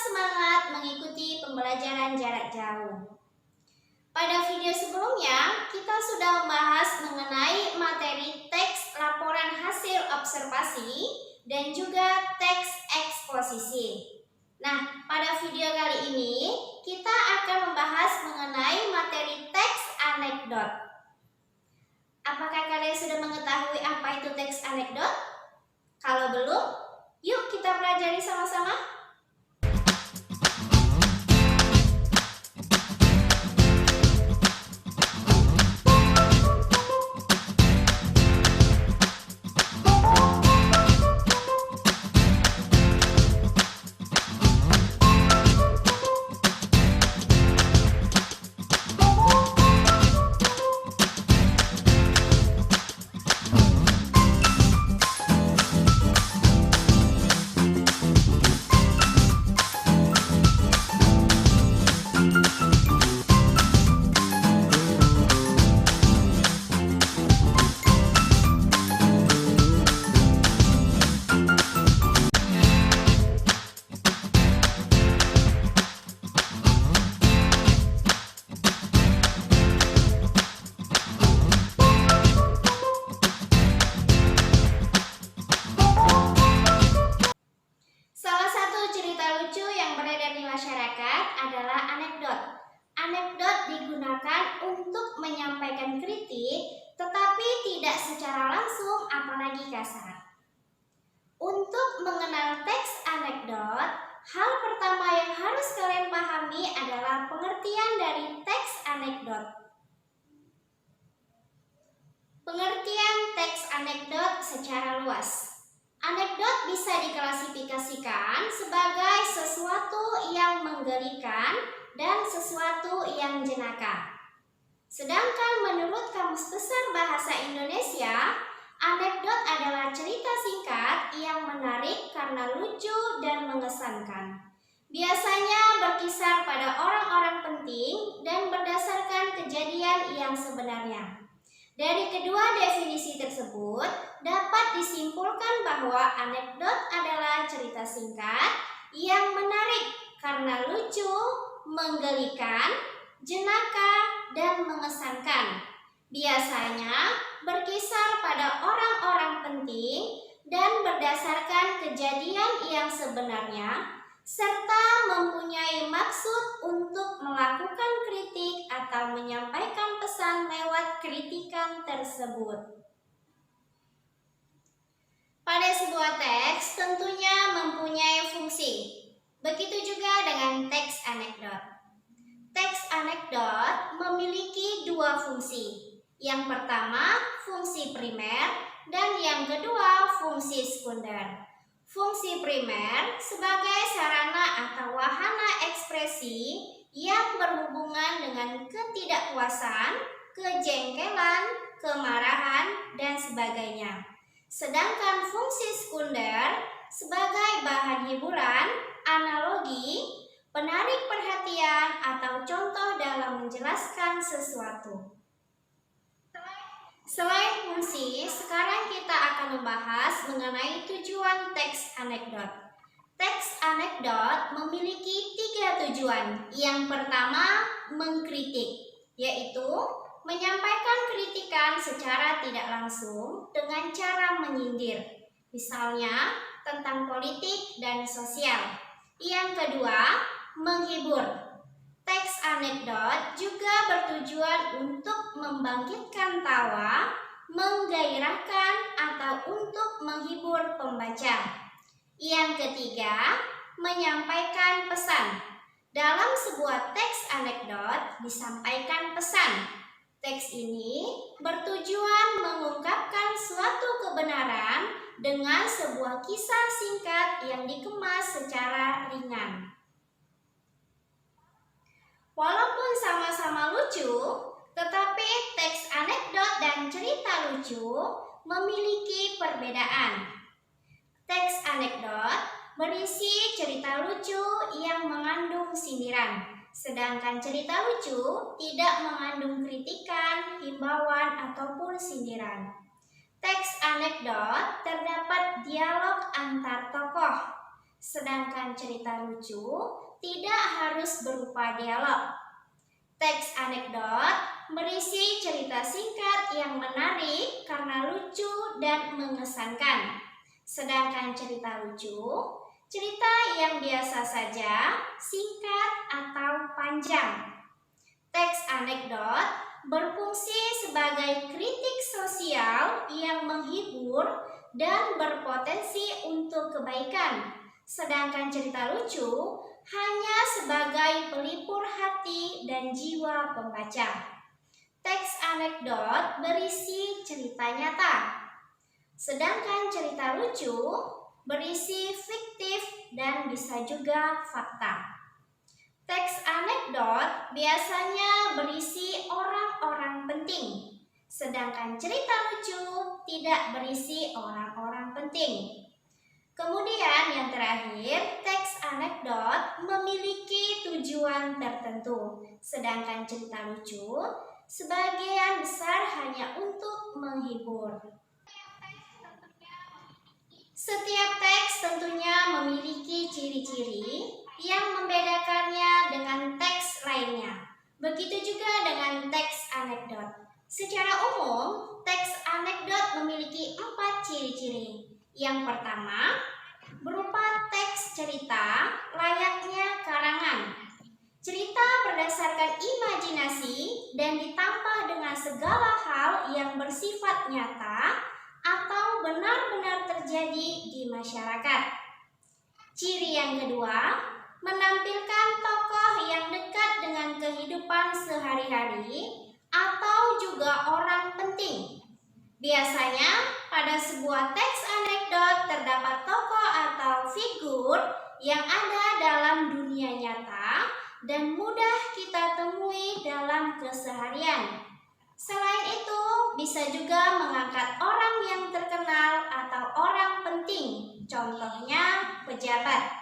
semangat mengikuti pembelajaran jarak jauh. Pada video sebelumnya, kita sudah membahas mengenai materi teks laporan hasil observasi dan juga teks eksposisi. Nah, pada video kali ini, kita akan membahas mengenai materi teks anekdot. Apakah kalian sudah mengetahui apa itu teks anekdot? Kalau belum, yuk kita pelajari sama-sama. Masyarakat adalah anekdot. Anekdot digunakan untuk menyampaikan kritik, tetapi tidak secara langsung, apalagi kasar. Untuk mengenal teks anekdot, hal pertama yang harus kalian pahami adalah pengertian dari teks anekdot. Pengertian teks anekdot secara luas. Anekdot bisa diklasifikasikan sebagai sesuatu yang menggelikan dan sesuatu yang jenaka. Sedangkan menurut Kamus Besar Bahasa Indonesia, anekdot adalah cerita singkat yang menarik karena lucu dan mengesankan. Biasanya berkisar pada orang-orang penting dan berdasarkan kejadian yang sebenarnya. Dari kedua definisi tersebut, dapat disimpulkan bahwa anekdot adalah cerita singkat yang menarik karena lucu, menggelikan, jenaka, dan mengesankan. Biasanya berkisar pada orang-orang penting dan berdasarkan kejadian yang sebenarnya, serta mempunyai maksud untuk melakukan kritik atau menyampaikan pesan lewat kritikan tersebut. Pada sebuah teks tentunya mempunyai fungsi. Begitu juga dengan teks anekdot. Teks anekdot memiliki dua fungsi. Yang pertama, fungsi primer, dan yang kedua, fungsi sekunder. Fungsi primer sebagai sarana atau wahana ekspresi yang berhubungan dengan ketidakpuasan, kejengkelan, kemarahan, dan sebagainya. Sedangkan fungsi sekunder sebagai bahan hiburan, analogi, penarik perhatian, atau contoh dalam menjelaskan sesuatu. Selain fungsi, sekarang kita akan membahas mengenai tujuan teks anekdot. Teks anekdot memiliki 3 tujuan. Yang pertama, mengkritik, yaitu menyampaikan kritikan secara tidak langsung dengan cara menyindir, misalnya tentang politik dan sosial. Yang kedua, menghibur. Teks anekdot juga bertujuan untuk membangkitkan tawa, menggairahkan, atau untuk menghibur pembaca. Yang ketiga, menyampaikan pesan. Dalam sebuah teks anekdot disampaikan pesan. Teks ini bertujuan mengungkapkan suatu kebenaran dengan sebuah kisah singkat yang dikemas secara ringan. Walaupun sama-sama lucu, tetapi teks anekdot dan cerita lucu memiliki perbedaan. Teks anekdot berisi cerita lucu yang mengandung sindiran, sedangkan cerita lucu tidak mengandung kritikan, himbauan, ataupun sindiran. Teks anekdot terdapat dialog antar tokoh. Sedangkan cerita lucu tidak harus berupa dialog. Teks anekdot berisi cerita singkat yang menarik karena lucu dan mengesankan. Sedangkan cerita lucu, cerita yang biasa saja, singkat atau panjang. Teks anekdot berfungsi sebagai kritik sosial yang menghibur dan berpotensi untuk kebaikan. Sedangkan cerita lucu hanya sebagai pelipur hati dan jiwa pembaca. Teks anekdot berisi cerita nyata. Sedangkan cerita lucu berisi fiktif dan bisa juga fakta. Teks anekdot biasanya berisi orang-orang penting, sedangkan cerita lucu tidak berisi orang-orang penting. Kemudian yang terakhir, teks anekdot memiliki tujuan tertentu, sedangkan cerita lucu sebagian besar hanya untuk menghibur. Setiap teks tentunya memiliki ciri-ciri yang membedakannya dengan teks lainnya. Begitu juga dengan teks anekdot. Secara umum, teks anekdot memiliki 4 ciri-ciri. Yang pertama, berupa teks cerita layaknya karangan. Cerita berdasarkan imajinasi dan ditambah dengan segala hal yang bersifat nyata atau benar-benar terjadi di masyarakat. Ciri yang kedua, menampilkan tokoh yang dekat dengan kehidupan sehari-hari atau juga orang penting. Biasanya pada sebuah teks anekdot terdapat tokoh atau figur yang ada dalam dunia nyata dan mudah kita temui dalam keseharian. Selain itu, bisa juga mengangkat orang yang terkenal atau orang penting, contohnya pejabat.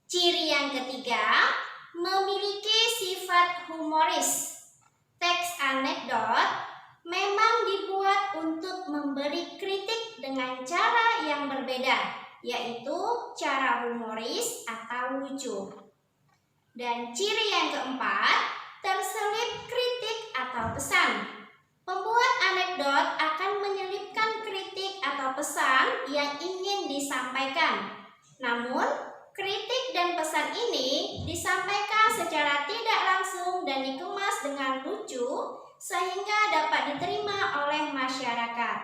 Ciri yang ketiga, memiliki sifat humoris. Teks anekdot memang dibuat untuk memberi kritik dengan cara yang berbeda, yaitu cara humoris atau lucu. Dan ciri yang keempat, terselip kritik atau pesan. Pembuat anekdot akan menyelipkan kritik atau pesan yang ingin disampaikan. Namun, kritik dan pesan ini disampaikan secara tidak langsung dan dikemas dengan lucu sehingga dapat diterima oleh masyarakat.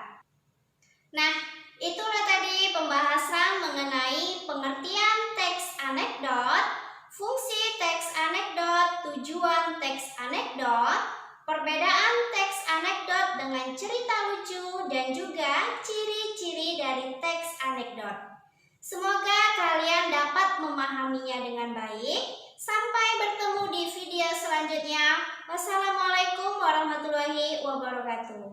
Nah, itulah tadi pembahasan mengenai pengertian teks anekdot, fungsi teks anekdot, tujuan teks anekdot, perbedaan teks anekdot dengan cerita lucu, dan juga ciri-ciri dari teks anekdot. Semoga kalian dapat memahaminya dengan baik. Sampai bertemu di video selanjutnya. Wassalamualaikum warahmatullahi wabarakatuh.